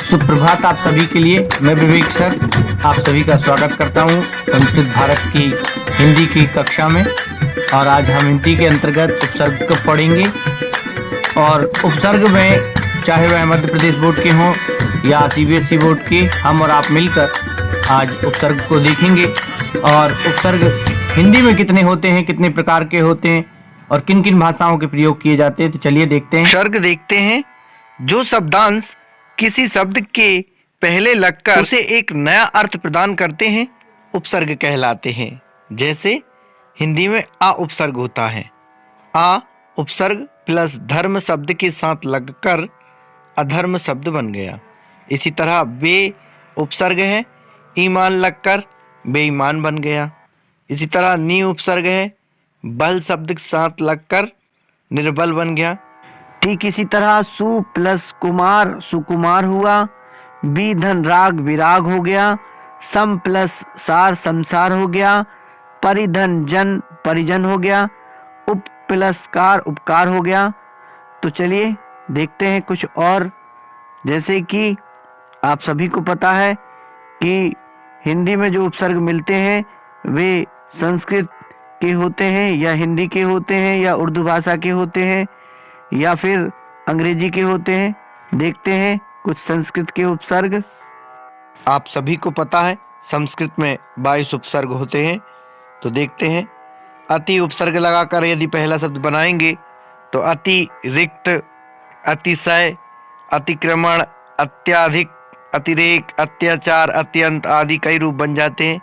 सुप्रभात आप सभी के लिए। मैं विवेक सर आप सभी का स्वागत करता हूं संस्कृत भारत की हिंदी की कक्षा में। और आज हम हिंदी के अंतर्गत उपसर्ग को पढ़ेंगे। और उपसर्ग में चाहे वह मध्य प्रदेश बोर्ड के हों या सीबीएसई बोर्ड के, हम और आप मिलकर आज उपसर्ग को देखेंगे। और उपसर्ग हिंदी में कितने होते हैं, कितने प्रकार के होते हैं और किन किन भाषाओं के प्रयोग किए जाते हैं, तो चलिए देखते हैं। उपसर्ग देखते हैं। जो शब्दांश किसी शब्द के पहले लगकर उसे एक नया अर्थ प्रदान करते हैं उपसर्ग कहलाते हैं। जैसे हिंदी में आ उपसर्ग होता है। आ उपसर्ग प्लस धर्म शब्द के साथ लगकर अधर्म शब्द बन गया। इसी तरह बे उपसर्ग है, ईमान लगकर बेईमान बन गया। इसी तरह नी उपसर्ग है, बल शब्द के साथ लगकर निर्बल बन गया। ठीक इसी तरह सु प्लस कुमार सुकुमार हुआ। बी धन राग विराग हो गया। सम प्लस सार संसार हो गया। परिधन जन परिजन हो गया। उप प्लस कार उपकार हो गया। तो चलिए देखते हैं कुछ और। जैसे कि आप सभी को पता है कि हिंदी में जो उपसर्ग मिलते हैं वे संस्कृत के होते हैं या हिंदी के होते हैं या उर्दू भाषा के होते हैं या फिर अंग्रेजी के होते हैं। देखते हैं कुछ संस्कृत के उपसर्ग। आप सभी को पता है संस्कृत में 22 उपसर्ग होते हैं। तो देखते हैं। अति उपसर्ग लगाकर यदि पहला शब्द बनाएंगे तो अति, रिक्त, अतिशय, अतिक्रमण, अत्याधिक, अतिरेक, अत्याचार, अत्यंत आदि कई रूप बन जाते हैं।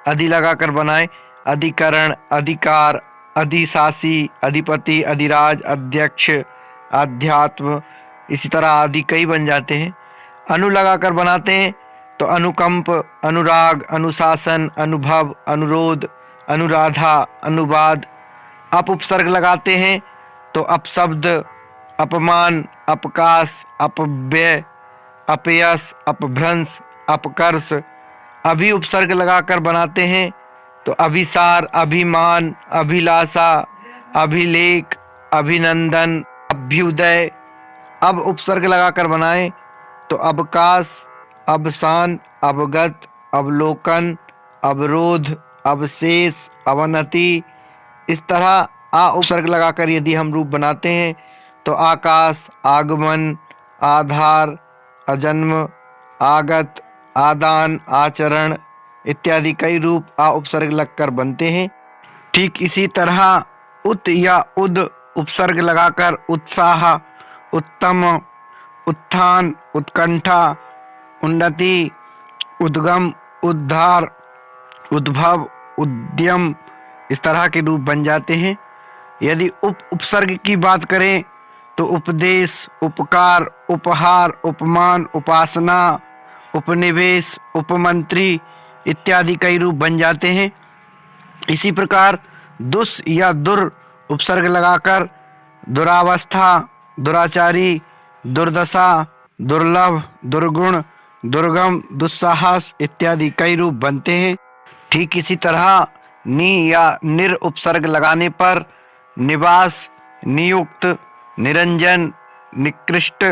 अधि लगाकर बनाएं अधिकरण, अधिकार, अधिशासी, अधिपति, अधिराज, अध्यक्ष, अध्यात्म, इसी तरह आदि कई बन जाते हैं। अनु लगाकर बनाते हैं तो अनुकंप, अनुराग, अनुशासन, अनुभव, अनुरोध, अनुराधा, अनुवाद। अप उपसर्ग लगाते हैं तो अपशब्द, अपमान, अपकाश, अपव्यय, अपयश, अपभ्रंश, अपकर्ष। अभि उपसर्ग लगाकर बनाते हैं तो अभिसार, अभिमान, अभिलाषा, अभिलेख, अभिनंदन, अभ्युदय। अब उपसर्ग लगाकर बनाएं तो अवकाश, अवसान, अवगत, अवलोकन, अवरोध, अवशेष, अवनति। इस तरह आ उपसर्ग लगाकर यदि हम रूप बनाते हैं तो आकाश, आगमन, आधार, अजन्म, आगत, आदान, आचरण इत्यादि कई रूप आ उपसर्ग लगकर बनते हैं। ठीक इसी तरह उत या उद उपसर्ग लगाकर उत्साह, उत्तम, उत्थान, उत्कंठा, उन्नति, उद्गम, उद्धार, उद्भव, उद्यम इस तरह के रूप बन जाते हैं। यदि उप उपसर्ग की बात करें तो उपदेश, उपकार, उपहार, उपमान, उपासना, उपनिवेश, उपमंत्री इत्यादि कई रूप बन जाते हैं। इसी प्रकार दुस या दुर उपसर्ग लगाकर दुरावस्था, दुराचारी, दुर्दशा, दुर्लभ, दुर्गुण, दुर्गम, दुस्साहस इत्यादि कई रूप बनते हैं। ठीक इसी तरह नि या निर उपसर्ग लगाने पर निवास, नियुक्त, निरंजन, निकृष्ट,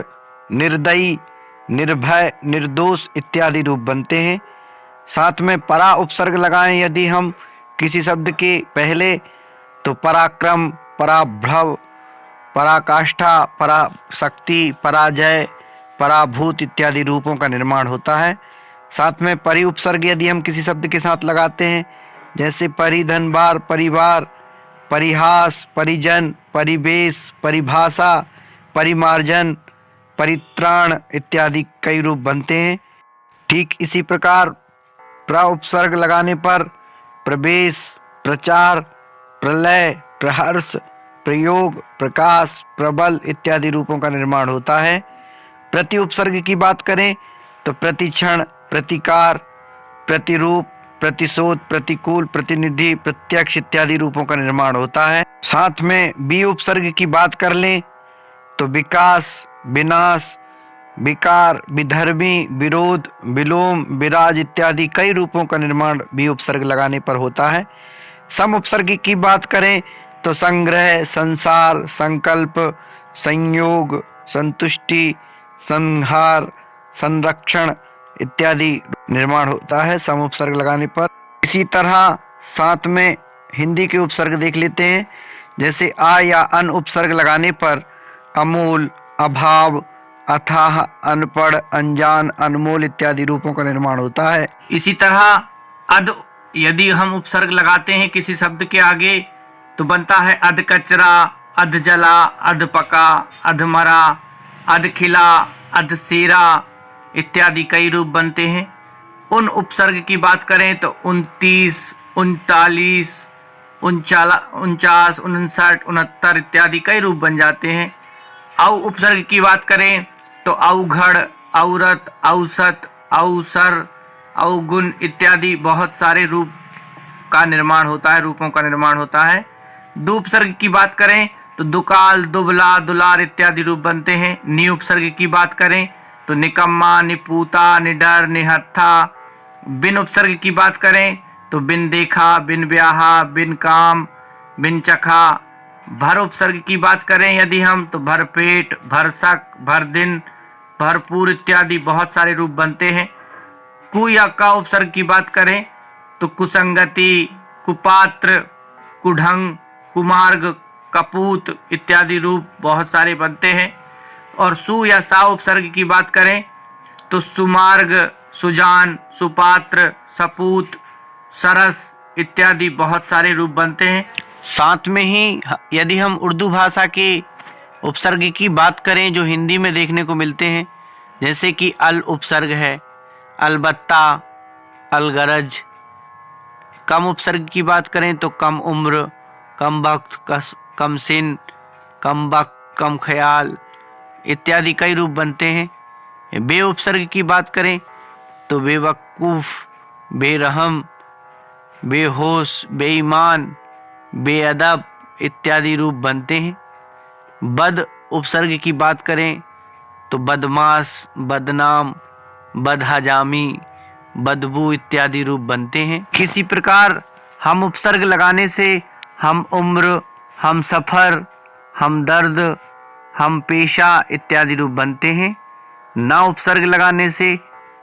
निर्दयी, निर्भय, निर्दोष इत्यादि रूप बनते हैं। साथ में परा उपसर्ग लगाएं यदि हम किसी शब्द के पहले तो पराक्रम, पराभव, पराकाष्ठा, पराशक्ति, पराजय, पराभूत इत्यादि रूपों का निर्माण होता है। साथ में परि उपसर्ग यदि हम किसी शब्द के साथ लगाते हैं जैसे परिधनबार, परिवार, परिहास, परिजन, परिवेश, परिभाषा, परिमार्जन, परित्राण इत्यादि कई रूप बनते हैं। ठीक इसी प्रकार प्र उपसर्ग लगाने पर प्रवेश, प्रचार, प्रलय, प्रहर्ष, प्रयोग, प्रकाश, प्रबल इत्यादि रूपों का निर्माण होता है। प्रति उपसर्ग की बात करें तो प्रतिक्षण, प्रतिकार, प्रतिरूप, प्रतिशोध, प्रतिकूल, प्रतिनिधि, प्रत्यक्ष इत्यादि रूपों का निर्माण होता है। साथ में बी उपसर्ग की बात कर लें तो विकास, विनाश, विकार, विधर्मी, विरोध, विलोम, विराज इत्यादि कई रूपों का निर्माण बी उपसर्ग लगाने पर होता है। सम उपसर्ग की बात करें तो संग्रह, संसार, संकल्प, संयोग, संतुष्टि, संहार, संरक्षण इत्यादि निर्माण होता है सम उपसर्ग लगाने पर। इसी तरह साथ में हिंदी के उपसर्ग देख लेते हैं। जैसे आ या अन उपसर्ग लगाने पर अमूल, अभाव, अथाह, अनपढ़, अनजान, अनमोल इत्यादि रूपों का निर्माण होता है। इसी तरह अध यदि हम उपसर्ग लगाते हैं किसी शब्द के आगे तो बनता है अध कचरा, अध जला, अध पका, अध मरा, अध खिला, अध सेरा इत्यादि कई रूप बनते हैं। उन उपसर्ग की बात करें तो 29, 39, 49, 59, 69 इत्यादि कई रूप बन जाते हैं। औ उपसर्ग की बात करें तो अवघड़, औरत, औसत, अवसर, अवगुण इत्यादि बहुत सारे रूप का निर्माण होता है, रूपों का निर्माण होता है। दु उपसर्ग की बात करें तो दुकाल, दुबला, दुलार इत्यादि रूप बनते हैं। नि उपसर्ग की बात करें तो निकम्मा, निपूता, निडर, निहत्था। बिन उपसर्ग की बात करें तो बिन देखा, बिन ब्याहा, बिन काम, बिन चखा। भर उपसर्ग की बात करें यदि हम तो भर पेट, भरसक, भर दिन, भरपूर इत्यादि बहुत सारे रूप बनते हैं। कु या का उपसर्ग की बात करें तो कुसंगति, कुपात्र, कुढंग, कुमार्ग, कपूत इत्यादि रूप बहुत सारे बनते हैं। और सु या सा उपसर्ग की बात करें तो सुमार्ग, सुजान, सुपात्र, सपूत, सरस इत्यादि बहुत सारे रूप बनते हैं। साथ में ही यदि हम उर्दू भाषा के उपसर्ग की बात करें जो हिंदी में देखने को मिलते हैं, जैसे कि अल उपसर्ग है, अलबत्ता, अलगरज। कम उपसर्ग की बात करें तो कम उम्र, कम वक्त, कम सिन, कम वक्त, कम ख्याल इत्यादि कई रूप बनते हैं। बे उपसर्ग की बात करें तो बेवकूफ़, बेरहम, बेहोश, बेईमान, बेअदब इत्यादि रूप बनते हैं। बद उपसर्ग की बात करें तो बदमाश, बदनाम, बदहजामी, बदबू इत्यादि रूप बनते हैं। किसी प्रकार हम उपसर्ग लगाने से हम उम्र, हम सफ़र, हम दर्द, हम पेशा इत्यादि रूप बनते हैं। ना उपसर्ग लगाने से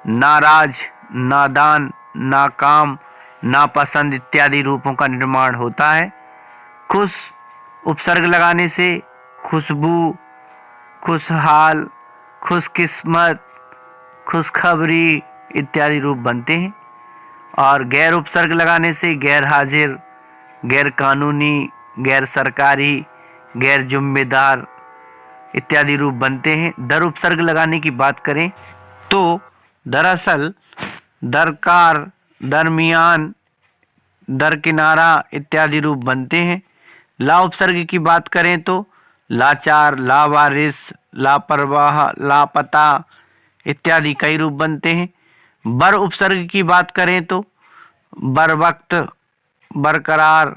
नाराज, नादान, नाकाम, नापसंद इत्यादि रूपों का निर्माण होता है। खुश उपसर्ग लगाने से खुशबू, खुशहाल, खुशकिस्मत, खुशखबरी इत्यादि रूप बनते हैं। और गैर उपसर्ग लगाने से गैर हाजिर, गैर कानूनी, गैर सरकारी, गैर जिम्मेदार इत्यादि रूप बनते हैं। दर उपसर्ग लगाने की बात करें तो दरअसल, दरकार, दरमियान, दरकिनारा इत्यादि रूप बनते हैं। ला उपसर्ग की बात करें तो लाचार, लावारिस, लापरवाह, लापता इत्यादि कई रूप बनते हैं। बर उपसर्ग की बात करें तो बरवक्त, बरकरार,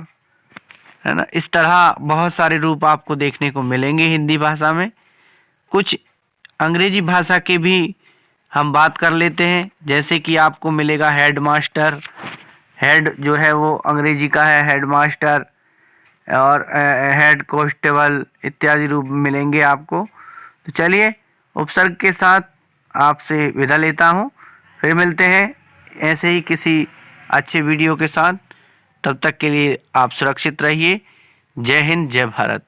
है ना। इस तरह बहुत सारे रूप आपको देखने को मिलेंगे हिंदी भाषा में। कुछ अंग्रेजी भाषा के भी हम बात कर लेते हैं, जैसे कि आपको मिलेगा हेड मास्टर। हेड जो है वो अंग्रेजी का है हेड मास्टर, और हेड कांस्टेबल इत्यादि रूप मिलेंगे आपको। तो चलिए उपसर्ग के साथ आपसे विदा लेता हूँ, फिर मिलते हैं ऐसे ही किसी अच्छे वीडियो के साथ। तब तक के लिए आप सुरक्षित रहिए। जय हिंद, जय भारत।